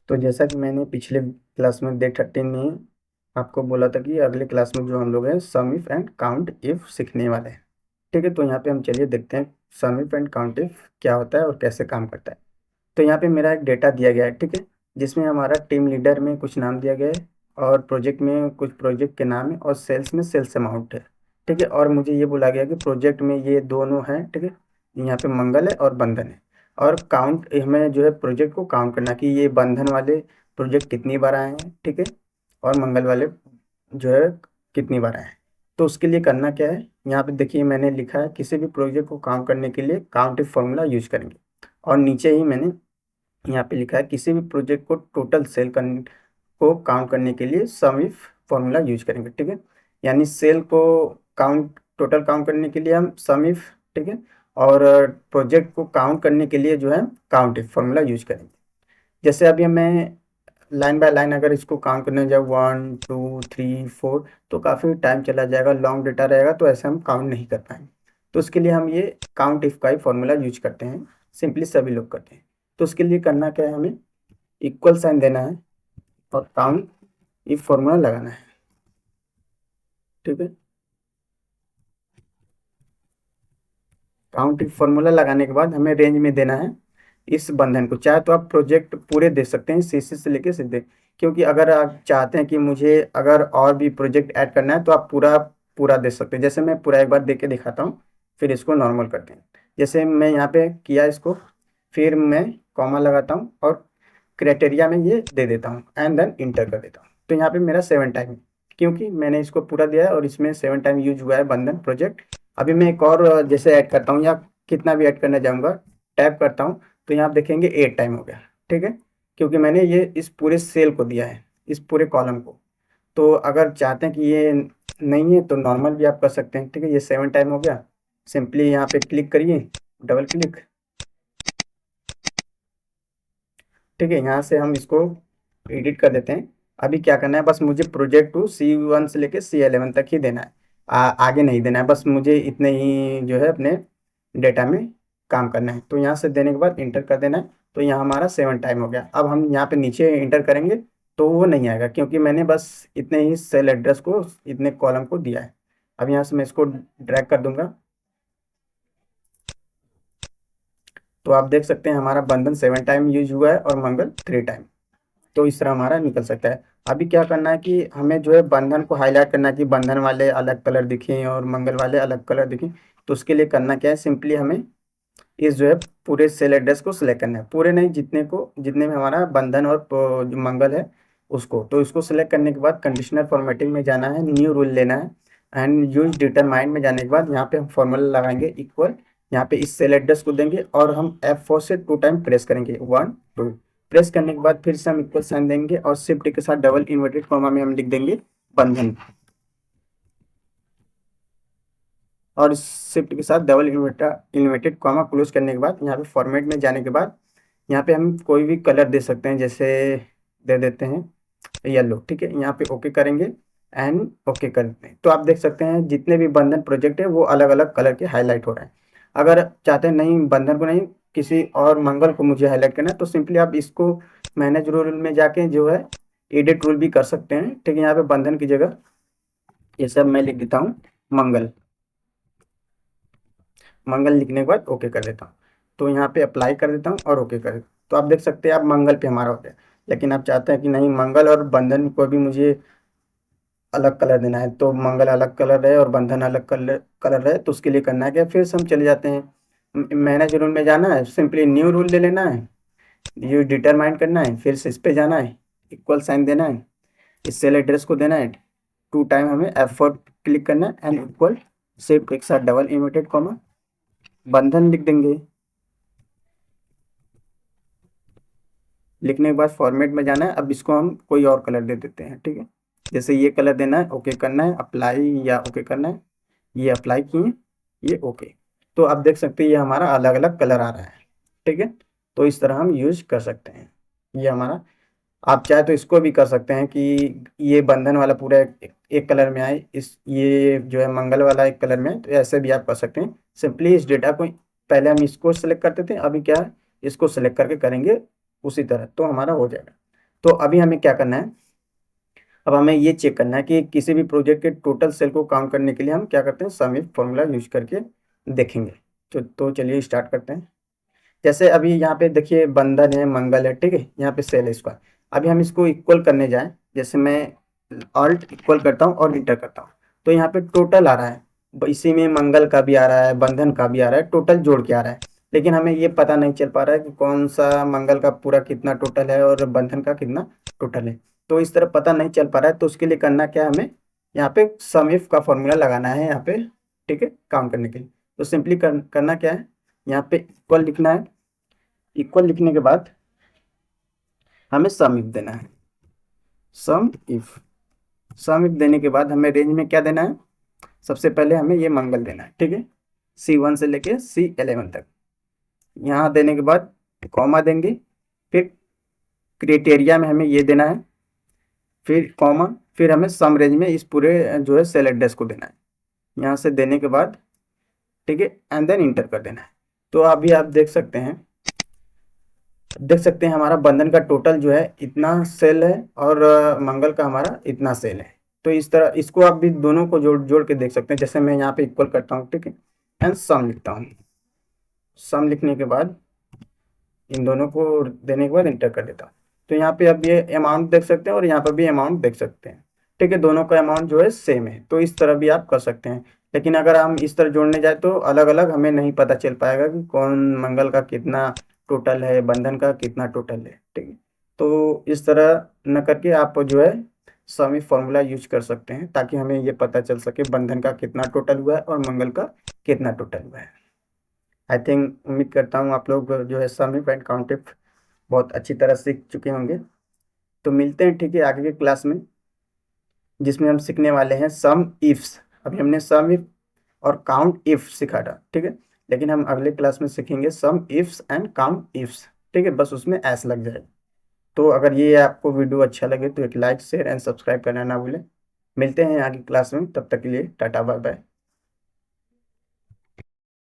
तो जैसा कि मैंने पिछले क्लास में डे 13 में आपको बोला था कि अगले क्लास में जो हम लोग हैं सम इफ एंड काउंट इफ सीखने वाले हैं। ठीक है, तो यहाँ पे हम चलिए देखते हैं सम इफ एंड काउंट इफ क्या होता है और कैसे काम करता है। तो यहाँ पे मेरा एक डेटा दिया गया है, ठीक है, जिसमें हमारा टीम लीडर में कुछ नाम दिया गया है और प्रोजेक्ट में कुछ प्रोजेक्ट के नाम है और सेल्स में सेल्स अमाउंट है। ठीक है, और मुझे ये बोला गया कि प्रोजेक्ट में ये दोनों हैं। ठीक है, यहाँ पे मंगल है और बंधन है। और काउंट हमें जो है प्रोजेक्ट को काउंट करना कि ये बंधन वाले प्रोजेक्ट कितनी बार आए हैं, ठीक है, और मंगल वाले जो है कितनी बार आए हैं। तो उसके लिए करना क्या है, यहाँ पे देखिए मैंने लिखा है किसी भी प्रोजेक्ट को काउंट करने के लिए काउंट इफ फॉर्मूला यूज करेंगे। और नीचे ही मैंने यहाँ पे लिखा है किसी भी प्रोजेक्ट को टोटल सेल को काउंट करने के लिए सम इफ फॉर्मूला यूज करेंगे। ठीक है, यानी सेल को काउंट टोटल काउंट करने के लिए हम सम इफ, ठीक है, और प्रोजेक्ट को काउंट करने के लिए जो है काउंट इफ फॉर्मूला यूज करेंगे। जैसे अभी मैं लाइन बाय लाइन अगर इसको काउंट करने जाए 1 2 3 4 तो काफ़ी टाइम चला जाएगा, लॉन्ग डेटा रहेगा, तो ऐसे हम काउंट नहीं कर पाएंगे। तो उसके लिए हम ये काउंट इफ का ही फॉर्मूला यूज करते हैं, सिंपली सभी लोग करते हैं। तो उसके लिए करना क्या है, हमें इक्वल साइन देना है और काउंट इफ फॉर्मूला लगाना है। ठीक है, काउंट इफ फॉर्मूला लगाने के बाद हमें रेंज में देना है इस बंधन को। चाहे तो आप प्रोजेक्ट पूरे दे सकते हैं, सीसी से लेके सीधे, क्योंकि अगर आप चाहते हैं कि मुझे अगर और भी प्रोजेक्ट ऐड करना है तो आप पूरा पूरा दे सकते हैं। जैसे मैं पूरा एक बार दे के दिखाता हूँ, फिर इसको नॉर्मल करते हैं। जैसे मैं यहाँ पे किया इसको, फिर मैं कॉमा लगाता हूँ और क्राइटेरिया में ये दे देता हूँ एंड देन इंटर कर देता हूँ। तो यहाँ पे मेरा 7 टाइम, क्योंकि मैंने इसको पूरा दिया है और इसमें 7 टाइम यूज हुआ है बंधन प्रोजेक्ट। अभी मैं एक और जैसे ऐड करता हूँ या कितना भी ऐड करना चाहूँगा, टैप करता हूँ, तो यहाँ आप देखेंगे 8 टाइम हो गया। ठीक है, क्योंकि मैंने ये इस पूरे सेल को दिया है, इस पूरे कॉलम को। तो अगर चाहते हैं कि ये नहीं है तो नॉर्मल भी आप कर सकते हैं। ठीक है, ये 7 टाइम हो गया। सिंपली यहाँ पे क्लिक करिए, डबल क्लिक। ठीक है, यहाँ से हम इसको एडिट कर देते हैं। अभी क्या करना है, बस मुझे प्रोजेक्ट टू C1 से लेके C11 तक ही देना है, आगे नहीं देना है। बस मुझे इतने ही जो है अपने डेटा में काम करना है। तो यहाँ से देने के बाद इंटर कर देना है। तो यहाँ हमारा 7 टाइम हो गया। अब हम यहाँ पे नीचे इंटर करेंगे तो वो नहीं आएगा, क्योंकि मैंने बस इतने ही सेल एड्रेस को, इतने कॉलम को दिया है। अब यहाँ से मैं इसको ड्रैग कर दूंगा, तो आप देख सकते हैं हमारा बंधन 7 टाइम यूज हुआ है और मंगल 3 टाइम। तो इस तरह हमारा निकल सकता है। अभी क्या करना है कि हमें जो है बंधन को हाईलाइट करना है कि बंधन वाले अलग कलर दिखें और मंगल वाले अलग कलर दिखें। तो उसके लिए करना क्या है, सिंपली हमें इस जो है पूरे सेल एड्रेस को सिलेक्ट करना है, पूरे नहीं, जितने में हमारा बंधन और जो मंगल है उसको। तो इसको सिलेक्ट करने के बाद कंडीशनल फॉर्मेटिंग में जाना है, न्यू रूल लेना है एंड यूज डिटरमाइन में जाने के बाद यहाँ पे हम फॉर्मूला लगाएंगे इक्वल। यहाँ पे इस सेल एड्रेस को देंगे और हम F4 से 2 टाइम प्रेस करेंगे, 1 2। प्रेस करने के बाद फिर से हम इक्वल साइन देंगे और शिफ्ट के साथ डबल इन्वर्टेड कॉमा में हम लिख देंगे बंधन। और शिफ्ट के साथ डबल इन्वर्टेड कॉमा क्लोज करने के बाद यहाँ पे फॉर्मेट में जाने के बाद यहाँ पे हम कोई भी कलर दे सकते हैं, जैसे दे देते हैं येलो। ठीक है, यहाँ पे ओके करेंगे एंड ओके कर देते हैं। तो आप देख सकते हैं जितने भी बंधन प्रोजेक्ट है वो अलग अलग कलर के हाईलाइट हो रहे हैं। अगर चाहते हैं नहीं बंधन को नहीं, किसी और मंगल को मुझे हाईलाइट करना है, तो सिंपली आप इसको मैनेज रूल में जाके जो है एडिट रूल भी कर सकते हैं। ठीक है, यहाँ पे बंधन की जगह ये सब मैं लिख देता हूँ मंगल। मंगल लिखने के बाद ओके कर देता हूँ। तो यहाँ पे अप्लाई कर देता हूँ और ओके कर देता हूँ। तो आप देख सकते हैं आप मंगल पे हमारा हो गया। लेकिन आप चाहते हैं कि नहीं मंगल और बंधन को भी मुझे अलग कलर देना है, तो मंगल अलग कलर रहे और बंधन अलग कलर कलर रहे, तो उसके लिए करना है क्या, फिर से हम चले जाते हैं मैनेज रूल में जाना है, सिंपली न्यू रूल ले लेना है, ये डिटरमाइन करना है, फिर से इस पे जाना है, इक्वल साइन देना है, इस सेल एड्रेस को देना है, 2 टाइम हमें F4 क्लिक करना है एंड इक्वल शिफ्ट एक साथ डबल इन्वर्टेड कॉमा बंधन लिख देंगे। लिखने के बाद फॉर्मेट में जाना है। अब इसको हम कोई और कलर दे देते हैं। ठीक है, जैसे ये कलर देना है, ओके करना है, अप्लाई या ओके करना है, ये अप्लाई किए, ये ओके। तो आप देख सकते हैं ये हमारा अलग अलग कलर आ रहा है। ठीक है, तो इस तरह हम यूज कर सकते हैं। ये हमारा, आप चाहे तो इसको भी कर सकते हैं कि ये बंधन वाला पूरा एक कलर में आए, इस ये जो है मंगल वाला एक कलर में आए, तो ऐसे भी आप कर सकते हैं। सिंपली इस डेटा को पहले हम इसको सेलेक्ट करते थे, अभी क्या है इसको सेलेक्ट करके करेंगे उसी तरह, तो हमारा हो जाएगा। तो अभी हमें क्या करना है, अब हमें ये चेक करना है कि किसी भी प्रोजेक्ट के टोटल सेल को काउंट करने के लिए हम क्या करते हैं, सम इफ फॉर्मूला यूज करके देखेंगे। तो चलिए स्टार्ट करते हैं। जैसे अभी यहाँ पे देखिए बंधन है, मंगल है, ठीक है, यहाँ पे सेल है इसका। अभी हम इसको इक्वल करने जाएं, जैसे मैं ऑल्ट इक्वल करता हूँ और इंटर करता हूँ, तो यहाँ पे टोटल आ रहा है। इसी में मंगल का भी आ रहा है, बंधन का भी आ रहा है, टोटल जोड़ के आ रहा है। लेकिन हमें ये पता नहीं चल पा रहा है कि कौन सा मंगल का पूरा कितना टोटल है और बंधन का कितना टोटल है। तो इस तरह पता नहीं चल पा रहा है, तो उसके लिए करना क्या है, हमें यहाँ पे सम इफ का फॉर्मूला लगाना है यहाँ पे, ठीक है, काउंट करने के लिए। तो सिंपली करना क्या है, यहाँ पे इक्वल लिखना है। इक्वल लिखने के बाद हमें सम इफ देना है। सम इफ सम इफ देने के बाद हमें रेंज में क्या देना है, सबसे पहले हमें ये मंगल देना है, ठीक है, C1 से लेके C11 तक। यहाँ देने के बाद कॉमा देंगे, फिर क्राइटेरिया में हमें ये देना है, फिर कॉमा, फिर हमें सम रेंज में इस पूरे जो है सेल एड्रेस को देना है। यहाँ से देने के बाद, ठीक है, एंड देन इंटर कर देना है। तो अभी आप देख सकते हैं हमारा बंधन का टोटल जो है इतना सेल है और मंगल का हमारा इतना सेल है। तो इस तरह इसको आप भी दोनों को जोड़ जोड़ के देख सकते हैं। जैसे मैं यहाँ पे इक्वल करता हूँ, ठीक है, एंड सम लिखता हूँ। सम लिखने के बाद इन दोनों को देने के बाद इंटर कर देता हूँ। तो यहाँ पे अब ये अमाउंट देख सकते हैं और यहाँ पर भी अमाउंट देख सकते हैं, ठीक है, दोनों का अमाउंट जो है सेम है। तो इस तरह भी आप कर सकते हैं। लेकिन अगर हम इस तरह जोड़ने जाए तो अलग अलग हमें नहीं पता चल पाएगा कि कौन मंगल का कितना टोटल है, बंधन का कितना टोटल है, ठीक है। तो इस तरह न करके आप जो है समी फॉर्मूला यूज कर सकते हैं, ताकि हमें ये पता चल सके बंधन का कितना टोटल हुआ है और मंगल का कितना टोटल हुआ है। आई थिंक, उम्मीद करता हूँ आप लोग जो है सम इफ एंड काउंट इफ बहुत अच्छी तरह सीख चुके होंगे। तो मिलते हैं, ठीक है, आगे के क्लास में, जिसमें हम सीखने वाले हैं सम इफ्स। अभी हमने सम इफ और काउंट इफ सीखा था, ठीक है, लेकिन हम अगले क्लास में सीखेंगे सम इफ्स एंड काउंट इफ्स, ठीक है, बस उसमें एस लग जाएगा। तो अगर ये आपको वीडियो अच्छा लगे तो एक लाइक शेयर एंड सब्सक्राइब करना ना भूलें। मिलते हैं आगे क्लास में, तब तक के लिए टाटा बाय बाय।